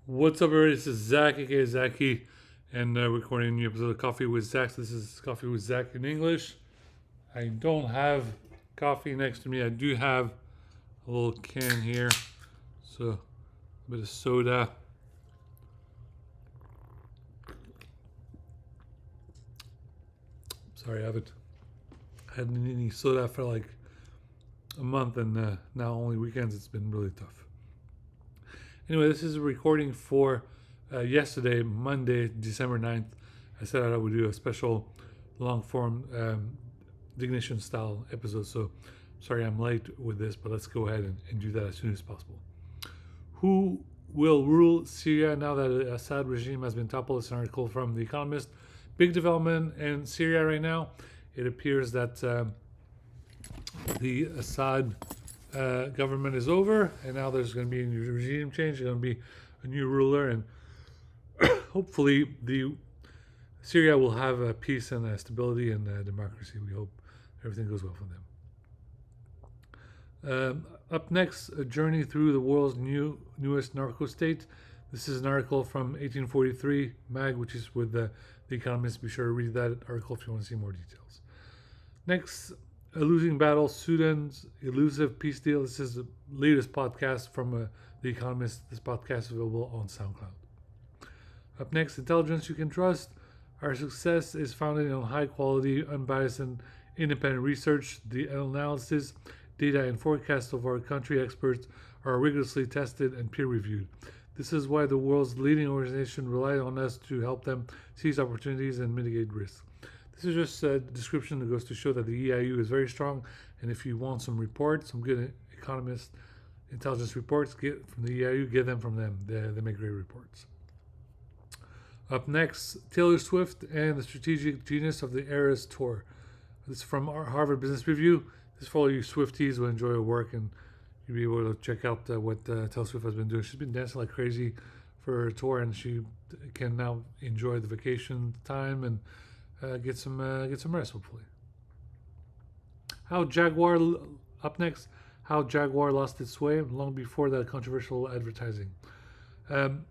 What's up, everybody? This is Zach, aka Zaki, and recording a new episode of Coffee with Zach. This is Coffee with Zach in English. I don't have coffee next to me. I do have a little can here, so a bit of soda. Sorry, I haven't had any soda for like a month, and now only weekends. It's been really tough. Anyway, this is a recording for yesterday, Monday, December 9th. I said I would do a special long form Dignition style episode. So sorry I'm late with this, but let's go ahead and do that as soon as possible. Who will rule Syria now that the Assad regime has been toppled? It's an article from The Economist. Big development in Syria right now. It appears that the Assad government is over, and now there's going to be a new regime change. There's going to be a new ruler, and hopefully the Syria will have peace and stability and democracy. We hope everything goes well for them. Up next, a journey through the world's newest narco state. This is an article from 1843 mag, which is with The Economist. Be sure to read that article if you want to see more details. Next, a losing battle, Sudan's elusive peace deal. This is the latest podcast from The Economist. This podcast is available on SoundCloud. Up next, intelligence you can trust. Our success is founded on high quality, unbiased, and independent research. The analysis, data, and forecasts of our country experts are rigorously tested and peer reviewed. This is why the world's leading organization rely on us to help them seize opportunities and mitigate risks. This is just a description that goes to show that the EIU is very strong. And if you want some reports, some good economist intelligence reports, get from the EIU, get them from them. They make great reports. Up next, Taylor Swift and the strategic genius of the Eras Tour. This is from our Harvard Business Review. This is for all you Swifties who enjoy her work, and you'll be able to check out what Taylor Swift has been doing. She's been dancing like crazy for her tour, and she can now enjoy the vacation time and get some rest, hopefully. Up next, how Jaguar lost its way long before that controversial advertising. Um,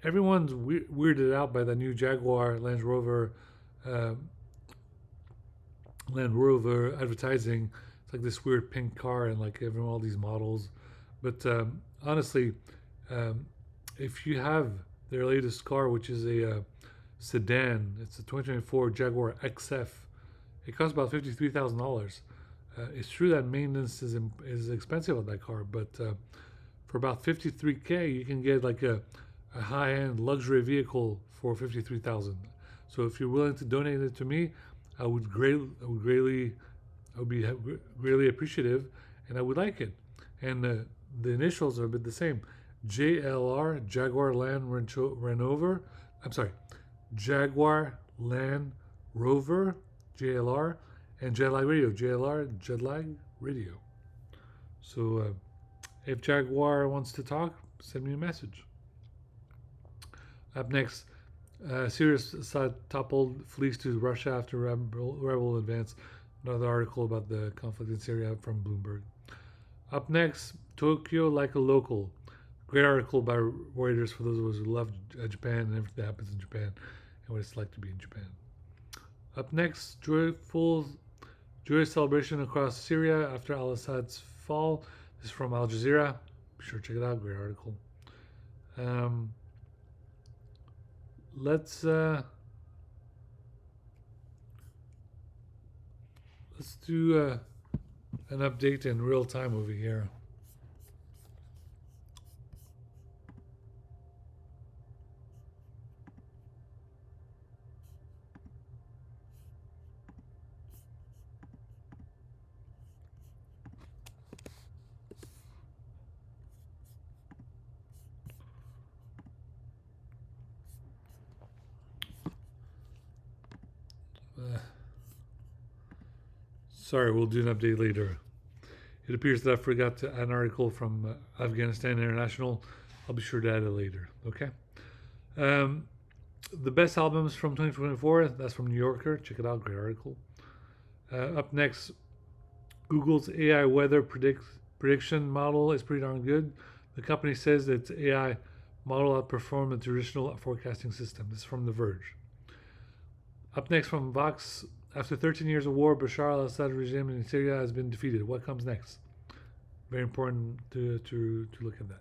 Everyone's weirded out by the new Jaguar uh, Land Rover advertising. It's like this weird pink car and like everyone all these models. But honestly, um, if you have their latest car, which is a sedan, it's a 2024 Jaguar XF. It costs about $53,000. It's true that maintenance is expensive on that car, but for about 53K, you can get like a high-end luxury vehicle for 53,000. So if you're willing to donate it to me, I would be greatly appreciative, and I would like it. And the initials are a bit the same: JLR, Jaguar Land Rover. I'm sorry, Jaguar Land Rover, JLR, and Jetlag Radio, JLR Jetlag Radio. So if Jaguar wants to talk, send me a message. Up next, Syria's Assad toppled, flees to Russia after rebel advance. Another article about the conflict in Syria from Bloomberg. Up next, Tokyo like a local. Great article by Reuters for those of us who love Japan and everything that happens in Japan and what it's like to be in Japan. Up next, joyous celebration across Syria after al-Assad's fall. This is from Al Jazeera. Be sure to check it out. Great article. Let's do an update in real time over here. Sorry, we'll do an update later. It appears that I forgot to add an article from Afghanistan International. I'll be sure to add it later. Okay. Um, the best albums from 2024. That's from New Yorker. Check it out. Great article. Up next, Google's AI weather prediction model is pretty darn good. The company says its AI model outperformed the traditional forecasting system. This is from The Verge. Up next from Vox, after 13 years of war, Bashar al-Assad regime in Syria has been defeated. What comes next? Very important to look at that.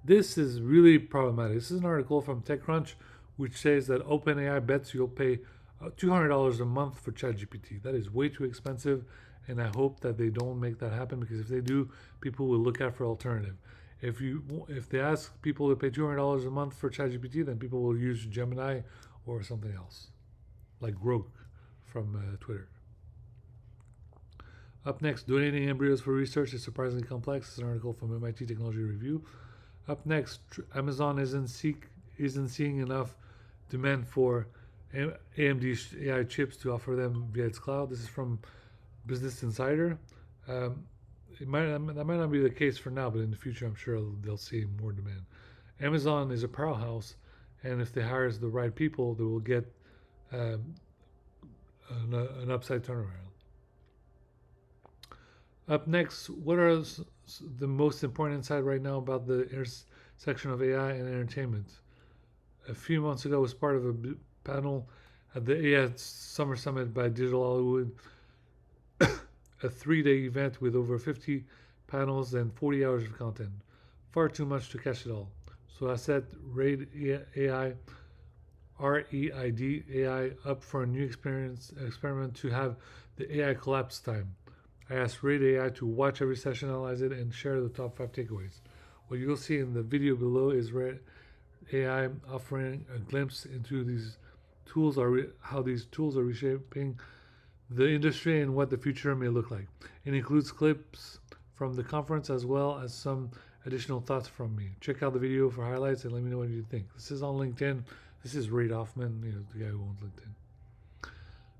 This is really problematic. This is an article from TechCrunch which says that OpenAI bets you'll pay $200 a month for ChatGPT. That is way too expensive, and I hope that they don't make that happen, because if they do, people will look out for alternative. If they ask people to pay $200 a month for ChatGPT, then people will use Gemini or something else, like Grok from Twitter. Up next, donating embryos for research is surprisingly complex. This is an article from MIT Technology Review. Up next, Amazon isn't seeing enough demand for AMD AI chips to offer them via its cloud. This is from Business Insider. That might not be the case for now, but in the future, I'm sure they'll see more demand. Amazon is a powerhouse, and if they hire the right people, they will get an upside turnaround. Up next, what are the most important insight right now about the intersection of AI and entertainment? A few months ago, I was part of a panel at the AI Summer Summit by Digital Hollywood, a 3-day event with over 50 panels and 40 hours of content. Far too much to catch it all. So I set RAID AI, REID AI, up for a new experiment to have the AI collapse time. I asked RAID AI to watch every session, analyze it, and share the top 5 takeaways. What you'll see in the video below is RAID AI offering a glimpse into these tools, how these tools are reshaping the industry and what the future may look like. It includes clips from the conference as well as some additional thoughts from me. Check out the video for highlights and let me know what you think. This is on LinkedIn. This is Reid Hoffman, the guy who owns LinkedIn.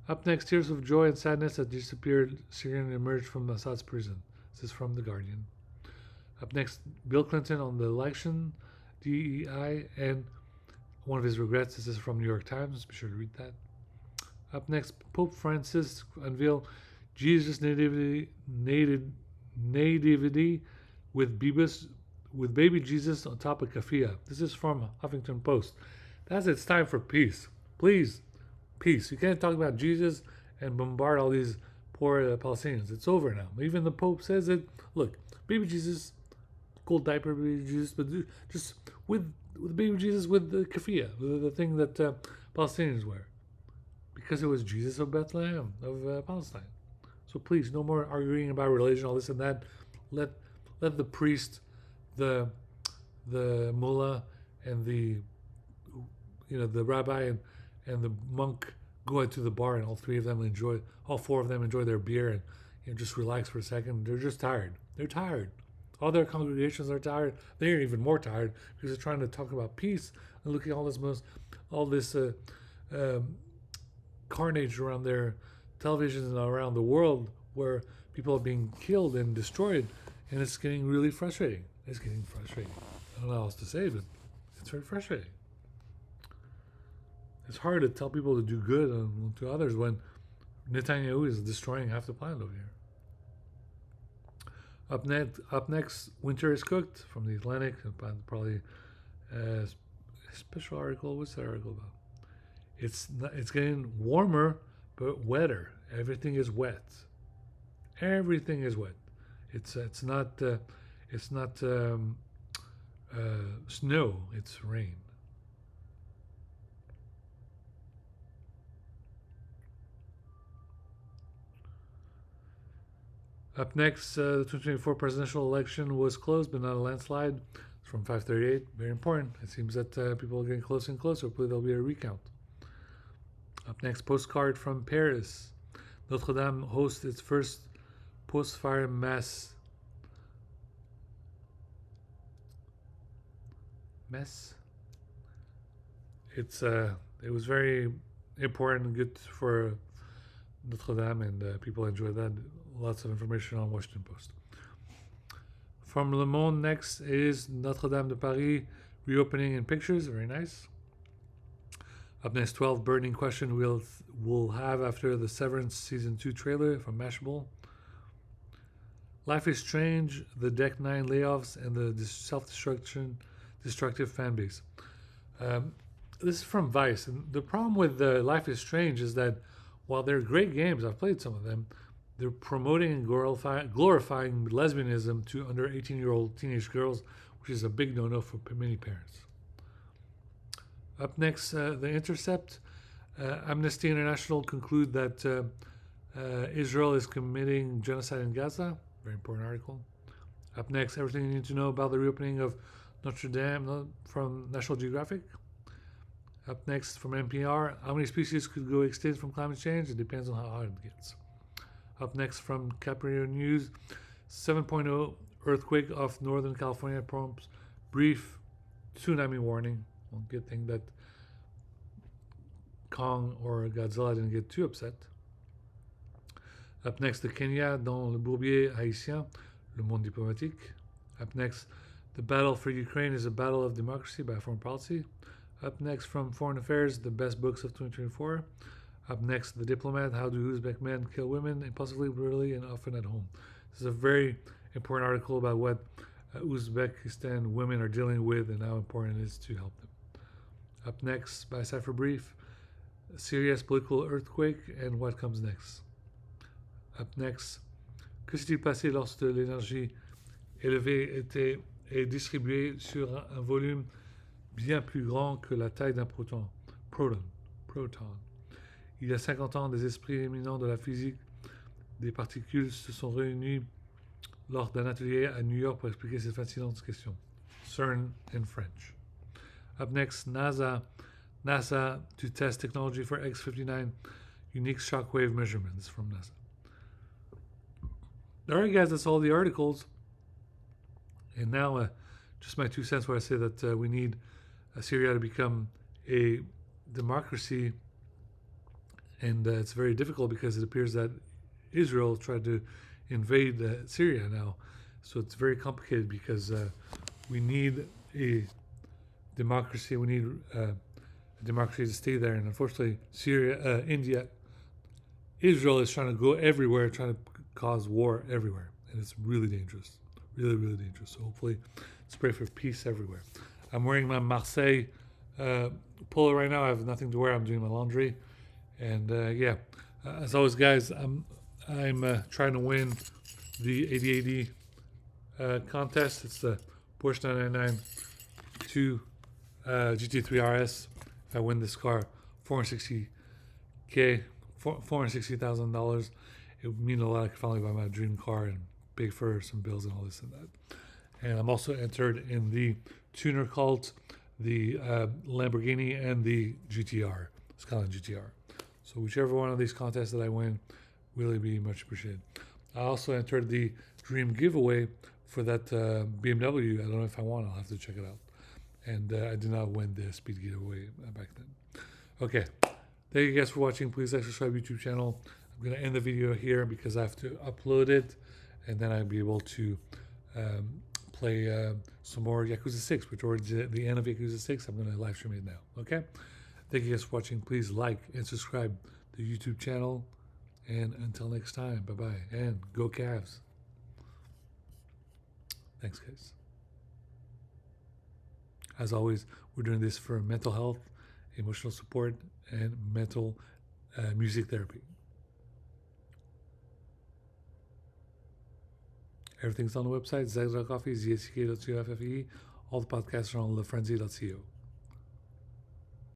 Up next, tears of joy and sadness that disappeared Syrian emerged from Assad's prison. This is from The Guardian. Up next, Bill Clinton on the election, DEI, and one of his regrets. This is from New York Times. Be sure to read that. Up next, Pope Francis unveiled Jesus' nativity with baby Jesus on top of kafia. This is from Huffington Post. It's time for peace. Please, peace. You can't talk about Jesus and bombard all these poor Palestinians. It's over now. Even the Pope says it. Look, baby Jesus, cold diaper baby Jesus, but just with baby Jesus with the kafia, the thing that Palestinians wear, because it was Jesus of Bethlehem, of Palestine. So please, no more arguing about religion, all this and that. Let the priest, the mullah, and the rabbi and the monk go into the bar, and all four of them enjoy their beer and just relax for a second. They're just tired. They're tired. All their congregations are tired. They're even more tired because they're trying to talk about peace and look at all this carnage around their televisions and around the world where people are being killed and destroyed, and it's getting really frustrating. I don't know how else to say, but it's very frustrating. It's hard to tell people to do good to others when Netanyahu is destroying half the planet over here. Up next, Winter is Cooked from The Atlantic. Probably a special article. What's that article about? It's getting warmer but wetter. Everything is wet. Everything is wet. It's not snow. It's rain. Up next, the 2024 presidential election was close, but not a landslide. It's from 538. Very important. It seems that people are getting closer and closer. Hopefully there'll be a recount. Up next, postcard from Paris. Notre Dame hosts its first post-fire mass. It was very important and good for Notre Dame, and people enjoyed that. Lots of information on Washington Post. From Le Monde next is Notre Dame de Paris reopening in pictures. Very nice. Up next, 12 burning question we'll have after the Severance Season 2 trailer from Mashable. Life is Strange, the Deck 9 layoffs, and the self-destruction destructive fan base. Um, this is from Vice, and the problem with Life is Strange is that while they're great games, I've played some of them, they're promoting and glorifying lesbianism to under 18-year-old teenage girls, which is a big no-no for many parents. Up next, The Intercept. Amnesty International conclude that Israel is committing genocide in Gaza. Very important article. Up next, everything you need to know about the reopening of Notre Dame from National Geographic. Up next, from NPR, how many species could go extinct from climate change? It depends on how hot it gets. Up next, from Capricorn News, 7.0 earthquake off Northern California prompts brief tsunami warning. Well, good thing that Kong or Godzilla didn't get too upset. Up next, the Kenya, dans le bourbier haïtien, le monde diplomatique. Up next, the battle for Ukraine is a battle of democracy by foreign policy. Up next, from Foreign Affairs, the best books of 2024. Up next, The Diplomat, how do Uzbek men kill women, impulsively, brutally, and often at home. This is a very important article about what Uzbekistan women are dealing with and how important it is to help them. Up next, by Cypher Brief, Syria's political earthquake and what comes next. Up next, que s'est-il passé lorsque l'énergie élevée est distribuée sur un volume bien plus grand que la taille d'un proton. Il y a 50 ans, des esprits éminents de la physique des particules se sont réunis lors d'un atelier à New York pour expliquer cette fascinante question. CERN in French. Up next, NASA to test technology for X-59 unique shockwave measurements from NASA. All right, guys, that's all the articles. And now, just my 2 cents where I say that we need Syria to become a democracy. And it's very difficult because it appears that Israel tried to invade Syria now. So it's very complicated because we need a democracy. We need a democracy to stay there. And unfortunately, Israel is trying to go everywhere, trying to cause war everywhere. And it's really dangerous. Really, really dangerous. So hopefully, let's pray for peace everywhere. I'm wearing my Marseille polo right now. I have nothing to wear. I'm doing my laundry. And as always, guys, I'm trying to win the 8080 contest. It's the Porsche 999 2 GT3 RS. If I win this car, $460,000, it would mean a lot. I could finally buy my dream car and pay for some bills and all this and that. And I'm also entered in the tuner cult, the Lamborghini and the GTR. It's kind of GTR. So whichever one of these contests that I win, really be much appreciated. I also entered the dream giveaway for that BMW. I don't know if I won. I'll have to check it out. And I did not win the speed giveaway back then. Okay. Thank you guys for watching. Please like, subscribe to the YouTube channel. I'm going to end the video here because I have to upload it. And then I'll be able to play some more Yakuza 6, which towards the end of Yakuza 6, I'm going to live stream it now. Okay? Thank you guys for watching. Please like and subscribe to the YouTube channel. And until next time, bye-bye. And go Cavs. Thanks, guys. As always, we're doing this for mental health, emotional support, and mental music therapy. Everything's on the website, Zack.coffee, ZACK.co. All the podcasts are on lefrenzy.co.